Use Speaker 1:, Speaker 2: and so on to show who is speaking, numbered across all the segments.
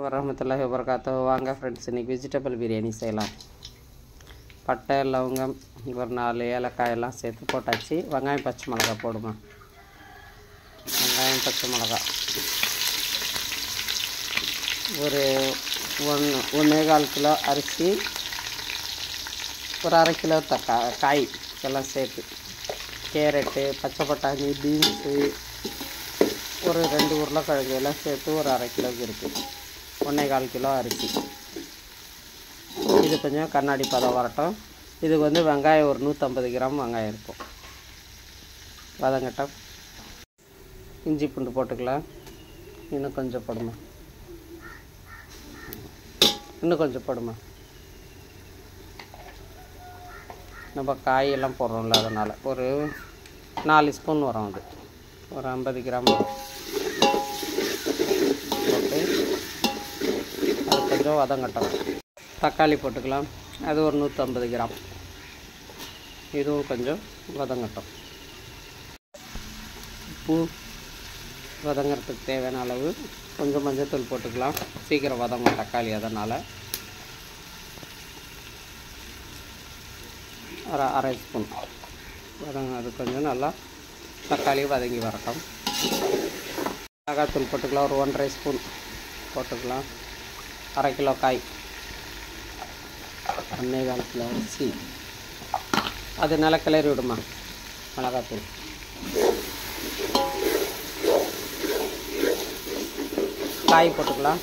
Speaker 1: வரமத்துல்லாஹி வபரகாத்துஹு. வாங்க ஃப்ரெண்ட்ஸ், இன்றைக்கி வெஜிடபிள் பிரியாணி செய்யலாம். பட்டை, லவங்கம், ஒரு 4 ஏலக்காயெல்லாம் சேர்த்து போட்டாச்சு. வெங்காயம் பச்சை மிளகா போடுமா. வெங்காயம் பச்சை மிளகா ஒரு 1.25 கிலோ அரிசி, ஒரு 1/2 கிலோ காய் எல்லாம் சேர்த்து, கேரட்டு, பச்சை பட்டாணி, பீன்ஸு, ஒரு 2 உருளைக்கிழங்கு எல்லாம் சேர்த்து ஒரு 1/2 கிலோவுக்கு இருக்குது. 1.25 கிலோ அரிசி. இது கொஞ்சம் கண்ணாடி பதம் வரட்டும். இதுக்கு வந்து வெங்காயம் ஒரு 150 கிராம் வெங்காயம் இருக்கும். வதங்கட்டும். இஞ்சி பூண்டு போட்டுக்கலாம். இன்னும் கொஞ்சம் போடுமா. நம்ம காயெல்லாம் போடுறோம்ல, அதனால் ஒரு 4 ஸ்பூன் வரும். அது ஒரு 50 கிராம் வரும். போட்டு அது கொஞ்சம் வதங்கட்டும். தக்காளி போட்டுக்கலாம். அது ஒரு 150 கிராம். இதுவும் கொஞ்சம் வதங்கட்டும். உப்பு வதங்கிறதுக்கு தேவையான அளவு. கொஞ்சம் மஞ்சத்தூள் போட்டுக்கலாம். சீக்கிரம் வதங்கும் தக்காளி, அதனால் ஒரு 1/2 ஸ்பூன் அது கொஞ்சம் நல்லா தக்காளி வதங்கி வரட்டும். மிளகாத்தூள் போட்டுக்கலாம். ஒரு 1.5 ஸ்பூன் போட்டுக்கலாம். 1/2 கிலோ காய், 1.25 கிலோ அரிசி, அது நல்லா கிளறி விடுமா. மிளகாத்தூள், காய் போட்டுக்கலாம்.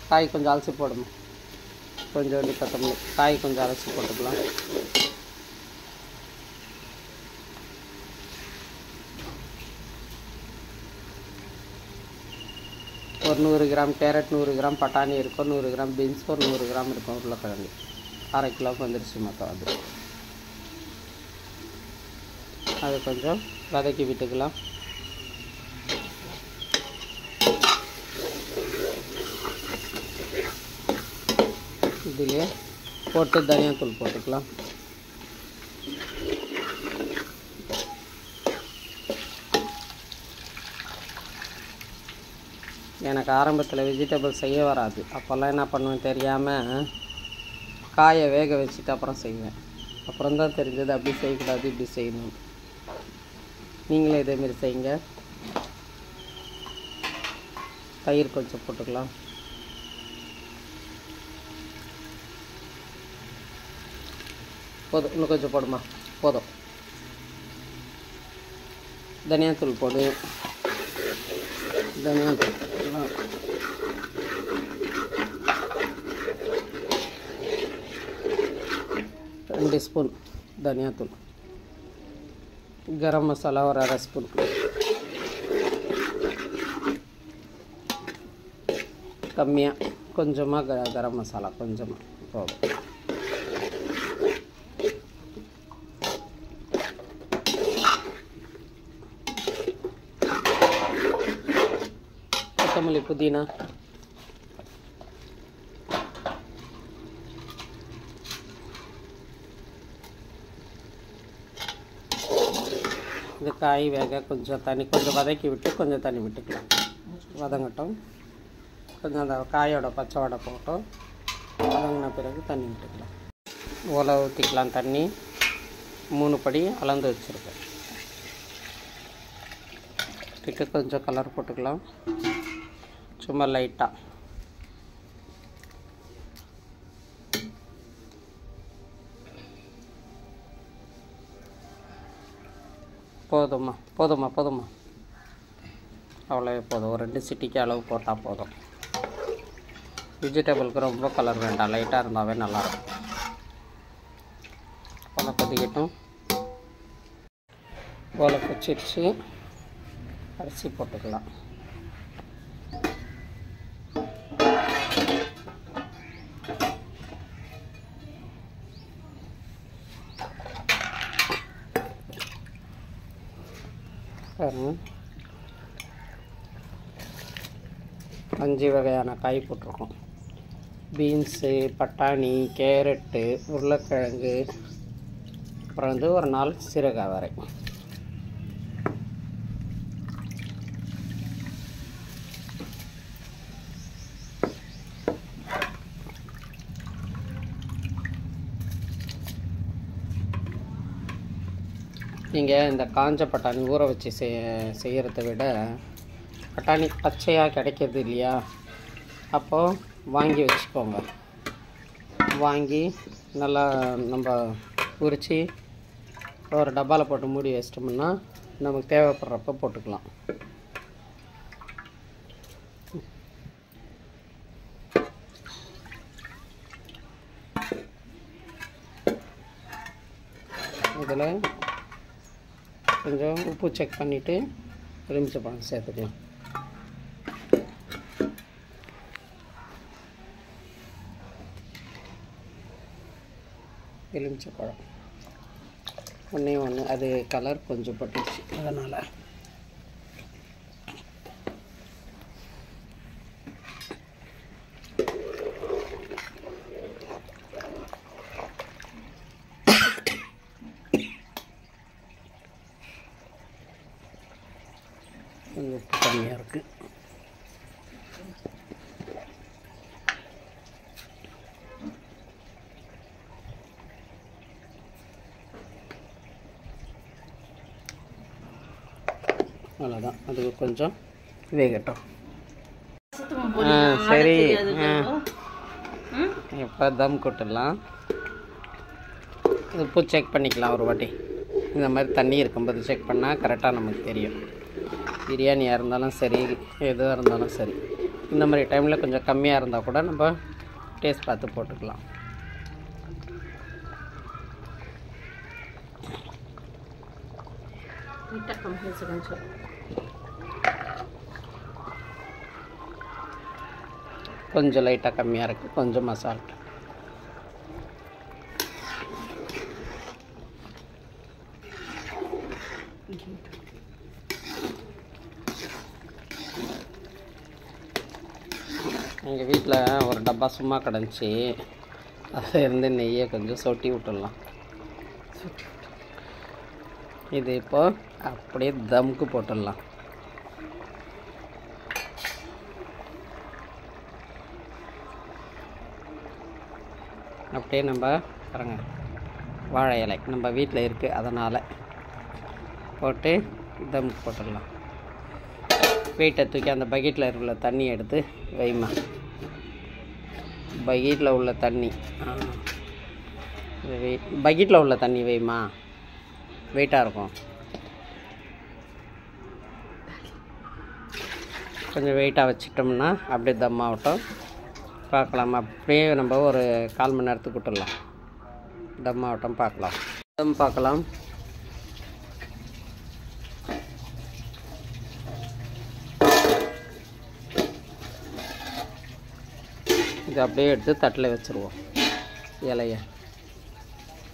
Speaker 1: காய் கொஞ்சம் அலசி போடுமா. கொஞ்சோண்டு கொத்தமல்லி, காய் கொஞ்சம் அலசி போட்டுக்கலாம். ஒரு 100 கிராம் கேரட், 100 கிராம் பட்டாணி இருக்கும், 100 கிராம் பீன்ஸ், ஒரு 100 கிராம் இருக்கும் உருளைக்கிழங்கு. 1/2 கிலோவுக்கு வந்துருச்சு மொத்தம். அது கொஞ்சம் வதக்கி விட்டுக்கலாம். இதிலே போட்டு தனியாத்தூள் போட்டுக்கலாம். எனக்கு ஆரம்பத்தில் வெஜிடபிள் செய்ய வராது. அப்போல்லாம் என்ன பண்ணுவேன் தெரியாமல் காயை வேக வச்சுட்டு அப்புறம் செய்வேன். அப்புறம் தான் தெரிஞ்சது அப்படி செய்யக்கூடாது, இப்படி செய்யணும். நீங்களே இதேமாரி செய்யுங்க. தயிர் கொஞ்சம் போட்டுக்கலாம். போதும், இன்னும் கொஞ்சம் போடுமா. போதும். தனியாத்தூள் போடு. தனியாத்தூள் 2 ஸ்பூன் தனியாத்தூள். கரம் மசாலா ஒரு 1/2 ஸ்பூன். கம்மியாக கொஞ்சமாக கரம் மசாலா கொஞ்சமாக போதும். கொத்தமல்லி, புதினா, இந்த காய் வேக கொஞ்சம் தண்ணி, கொஞ்சம் வதக்கி விட்டு கொஞ்சம் தண்ணி விட்டுக்கலாம். வதங்கட்டும். கொஞ்சம் அந்த காயோட பச்சை வடை போட்டோம். வதங்கின பிறகு தண்ணி விட்டுக்கலாம். ஓலை ஊற்றிக்கலாம். தண்ணி 3 படி அளந்து வச்சுருக்கேன். இதுக்கு கொஞ்சம் கலர் போட்டுக்கலாம். சும்மா லைட்டாக. போதுமா. அவ்வளோவே போதும். ஒரு 2 சிட்டிக்கு அளவு போட்டால் போதும். வெஜிடபிளுக்கு ரொம்ப கலர் வேண்டாம், லைட்டாக இருந்தாவே நல்லாயிருக்கும். ஓலை கொதிக்கட்டும். ஓலை கொச்சிடுச்சு. அரிசி போட்டுக்கலாம். பாருங்க, 5 வகையான காய் போட்டிருக்கோம். பீன்ஸு, பட்டாணி, கேரட்டு, உருளைக்கிழங்கு, அப்புறம் வந்து ஒரு 4 சீரக அவரை. நீங்கள் இந்த காஞ்ச பட்டாணி ஊற வச்சு செய்கிறத விட பட்டாணி பச்சையாக கிடைக்கிறது இல்லையா, அப்போது வாங்கி வச்சுக்கோங்க. வாங்கி நல்லா நம்ம உரித்து ஒரு டப்பாவில் போட்டு மூடி வச்சிட்டோம்னா நமக்கு தேவைப்படுறப்ப போட்டுக்கலாம். இதில் கொஞ்சம் உப்பு செக் பண்ணிவிட்டு எலுமிச்சைப்பழம் சேர்த்துக்கலாம். எலுமிச்சைப்பழம் ஒன்றே ஒன்று, அது கலர் கொஞ்சம் பட்டுச்சு, அதனால் உப்பு கம்மியாக இருக்குது. அவ்வளோதான், அதுக்கு கொஞ்சம் வேகட்டும். சரி, இப்போ தம் கொட்டலாம். உப்பு செக் பண்ணிக்கலாம் ஒரு வாட்டி. இந்த மாதிரி தண்ணி இருக்கும்போது செக் பண்ணால் கரெக்டாக நமக்கு தெரியும். பிரியாணியாக இருந்தாலும் சரி, எதுவாக இருந்தாலும் சரி, இந்த மாதிரி டைமில் கொஞ்சம் கம்மியாக இருந்தால் கூட நம்ம டேஸ்ட் பார்த்து போட்டுக்கலாம். கொஞ்சம் லைட்டாக கம்மியாக இருக்குது, கொஞ்சம் மசாலா. எங்கள் வீட்டில் ஒரு டப்பா சும்மா கிடந்துச்சி, அதில் இருந்து நெய்யை கொஞ்சம் சொட்டி விட்டுடலாம். இது இப்போது அப்படியே தம்க்கு போட்டுடலாம். அப்படியே நம்ம பாருங்க, வாழை இலை நம்ம வீட்டில் இருக்குது, அதனால் போட்டு தம்க்கு போட்டுடலாம். வெயிட்டை தூக்கி அந்த பக்கெட்டில் உள்ள தண்ணி எடுத்து வைமா. பக்கெட்டில் உள்ள தண்ணி பக்கெட்டில் உள்ள தண்ணி வைமா, வெயிட்டாக இருக்கும். கொஞ்சம் வெயிட்டாக வச்சிட்டோம்னா அப்படியே தம் ஆகட்டும். பார்க்கலாம், அப்படியே நம்ம ஒரு 1/4 மணி நேரத்துக்கு விட்டுடலாம். தம் ஆகட்டும், பார்க்கலாம். தம் பார்க்கலாம். இது அப்படியே எடுத்து தட்டில் வச்சுருவோம். இலையை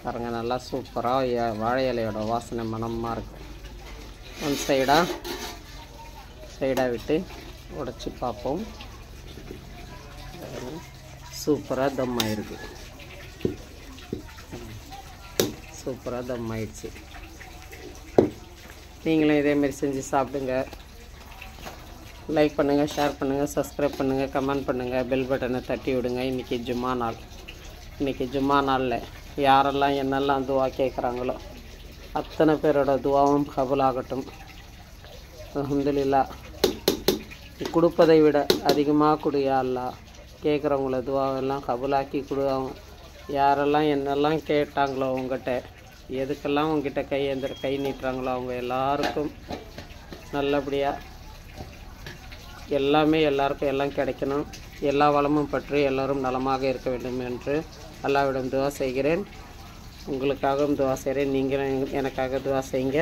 Speaker 1: பாருங்க, நல்லா சூப்பராக வாழை இலையோட வாசனை மணமாக இருக்குது. ஒன் சைடாக விட்டு உடச்சி பார்ப்போம். சூப்பராக தம் ஆகிருக்கு. சூப்பராக தம் ஆயிடுச்சு. நீங்களும் இதேமாரி செஞ்சு சாப்பிடுங்க. லைக் பண்ணுங்கள், ஷேர் பண்ணுங்கள், சப்ஸ்கிரைப் பண்ணுங்கள், கமெண்ட் பண்ணுங்கள், பெல் பட்டனை தட்டி விடுங்க. இன்றைக்கி ஜும்மா நாள். இன்றைக்கி ஜும்மா நாளில் யாரெல்லாம் என்னெல்லாம் துவா கேட்குறாங்களோ அத்தனை பேரோட துவாவும் கபூலாகட்டும். அல்ஹம்துலில்லாஹ். கொடுப்பதை விட அதிகமாக கொடு யா அல்லாஹ். கேட்குறவங்கள துவாவெல்லாம் கபூலாக்கி கொடுவாங்க. யாரெல்லாம் என்னெல்லாம் கேட்டாங்களோ உங்கள்கிட்ட, எதுக்கெல்லாம் உங்ககிட்ட கை நீட்டுறாங்களோ அவங்க எல்லாருக்கும் நல்லபடியாக எல்லாருக்கும் எல்லாம் கிடைக்கணும். எல்லா வளமும் பற்றி எல்லோரும் நலமாக இருக்க வேண்டும் என்று அல்லாஹ்விடம் துவா செய்கிறேன். உங்களுக்காகவும் துவா செய்கிறேன். நீங்களும் எனக்காக துவா செய்யுங்க.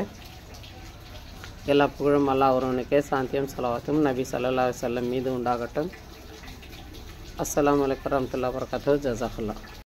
Speaker 1: எல்லா புகழும் அல்லாஹ் ஒருவனுக்கே. சாந்தியும் ஸலவாத்தும் நபி ஸல்லல்லாஹு அலைஹி வஸல்லம் மீது உண்டாகட்டும். அஸ்ஸலாமு அலைக்கும் வரஹ்மத்துல்லாஹி வபரகாத்துஹு. ஜஸாக்கல்லாஹ்.